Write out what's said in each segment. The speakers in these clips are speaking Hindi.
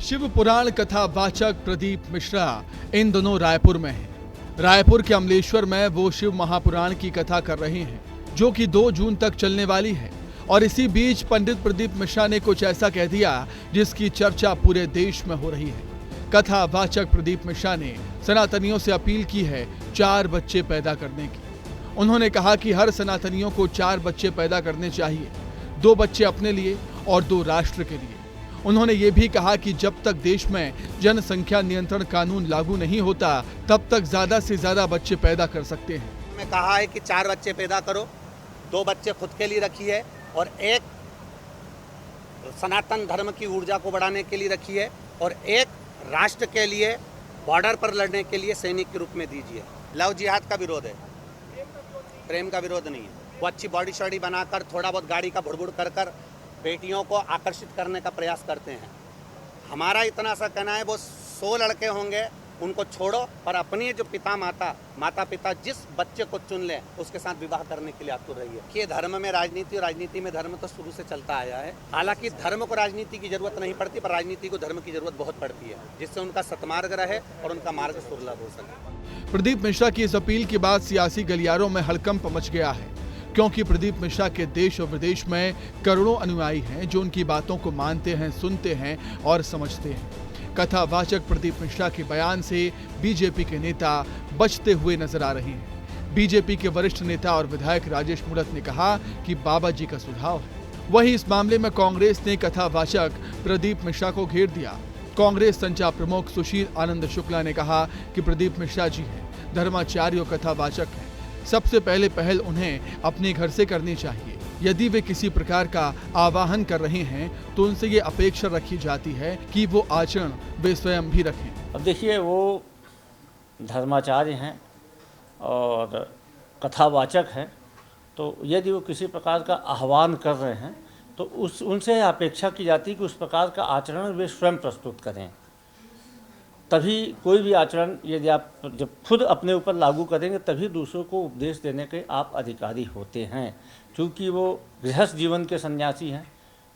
शिव पुराण कथा वाचक प्रदीप मिश्रा इन दिनों रायपुर में हैं। रायपुर के अमलेश्वर में वो शिव महापुराण की कथा कर रहे हैं, जो कि 2 जून तक चलने वाली है। और इसी बीच पंडित प्रदीप मिश्रा ने कुछ ऐसा कह दिया जिसकी चर्चा पूरे देश में हो रही है। कथा वाचक प्रदीप मिश्रा ने सनातनियों से अपील की है 4 बच्चे पैदा करने की। उन्होंने कहा कि हर सनातनियों को 4 बच्चे पैदा करने चाहिए, 2 बच्चे अपने लिए और 2 राष्ट्र के लिए। उन्होंने ये भी कहा कि जब तक देश में जनसंख्या नियंत्रण कानून लागू नहीं होता, तब तक ज्यादा से ज्यादा बच्चे पैदा कर सकते हैं। मैं कहा है कि 4 बच्चे पैदा करो, 2 बच्चे खुद के लिए रखिए और 1 सनातन धर्म की ऊर्जा को बढ़ाने के लिए रखिए और 1 राष्ट्र के लिए बॉर्डर पर लड़ने के लिए सैनिक के रूप में दीजिए। लव जिहाद का विरोध है, प्रेम का विरोध नहीं है। वो अच्छी बॉडी शॉडी बनाकर थोड़ा बहुत गाड़ी का भुड़बुड़ कर बेटियों को आकर्षित करने का प्रयास करते हैं। हमारा इतना सा कहना है, वो 100 लड़के होंगे उनको छोड़ो, पर अपनी जो माता पिता जिस बच्चे को चुन ले उसके साथ विवाह करने के लिए आतुर रहिए। कि धर्म में राजनीति और राजनीति में धर्म तो शुरू से चलता आया है। हालांकि धर्म को राजनीति की जरूरत नहीं पड़ती, पर राजनीति को धर्म की जरूरत बहुत पड़ती है, जिससे उनका सत्मार्ग रहे और उनका मार्ग सुलभ हो सके। प्रदीप मिश्रा की इस अपील के बाद सियासी गलियारों में हड़कंप मच गया है, क्योंकि प्रदीप मिश्रा के देश और विदेश में करोड़ों अनुयायी हैं जो उनकी बातों को मानते हैं, सुनते हैं और समझते हैं। कथावाचक प्रदीप मिश्रा के बयान से बीजेपी के नेता बचते हुए नजर आ रहे हैं। बीजेपी के वरिष्ठ नेता और विधायक राजेश मूणत ने कहा कि बाबा जी का सुझाव है। वहीं इस मामले में कांग्रेस ने कथावाचक प्रदीप मिश्रा को घेर दिया। कांग्रेस संचार प्रमुख सुशील आनंद शुक्ला ने कहा कि प्रदीप मिश्रा जी हैं, धर्माचार्य और कथावाचक हैं। सबसे पहले पहल उन्हें अपने घर से करनी चाहिए। यदि वे किसी प्रकार का आवाहन कर रहे हैं तो उनसे ये अपेक्षा रखी जाती है कि वो आचरण वे स्वयं भी रखें। अब देखिए, वो धर्माचार्य हैं और कथावाचक हैं, तो यदि वो किसी प्रकार का आह्वान कर रहे हैं तो उनसे अपेक्षा की जाती है कि उस प्रकार का आचरण वे स्वयं प्रस्तुत करें। तभी कोई भी आचरण यदि आप जब खुद अपने ऊपर लागू करेंगे तभी दूसरों को उपदेश देने के आप अधिकारी होते हैं। क्योंकि वो गृहस्थ जीवन के सन्यासी हैं,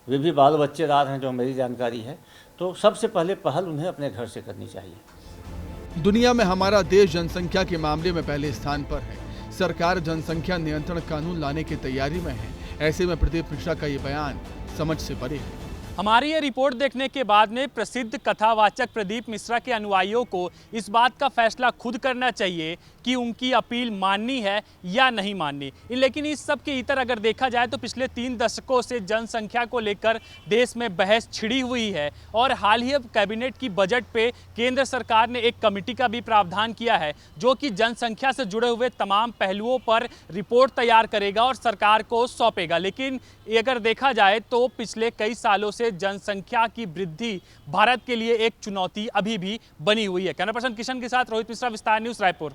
वे भी बाल बच्चेदार हैं जो मेरी जानकारी है, तो सबसे पहले पहल उन्हें अपने घर से करनी चाहिए। दुनिया में हमारा देश जनसंख्या के मामले में पहले स्थान पर है। सरकार जनसंख्या नियंत्रण कानून लाने की तैयारी में है। ऐसे में प्रदीप मिश्रा का ये बयान समझ से परे है। हमारी ये रिपोर्ट देखने के बाद में प्रसिद्ध कथावाचक प्रदीप मिश्रा के अनुयायियों को इस बात का फैसला खुद करना चाहिए कि उनकी अपील माननी है या नहीं माननी। लेकिन इस सब के इतर अगर देखा जाए तो पिछले 3 दशकों से जनसंख्या को लेकर देश में बहस छिड़ी हुई है और हाल ही कैबिनेट की बजट पे केंद्र सरकार ने एक कमेटी का भी प्रावधान किया है, जो कि जनसंख्या से जुड़े हुए तमाम पहलुओं पर रिपोर्ट तैयार करेगा और सरकार को सौंपेगा। लेकिन अगर देखा जाए तो पिछले कई सालों से जनसंख्या की वृद्धि भारत के लिए एक चुनौती अभी भी बनी हुई है। कैमरा पर्सन किशन के साथ रोहित मिश्रा, विस्तार न्यूज़, रायपुर।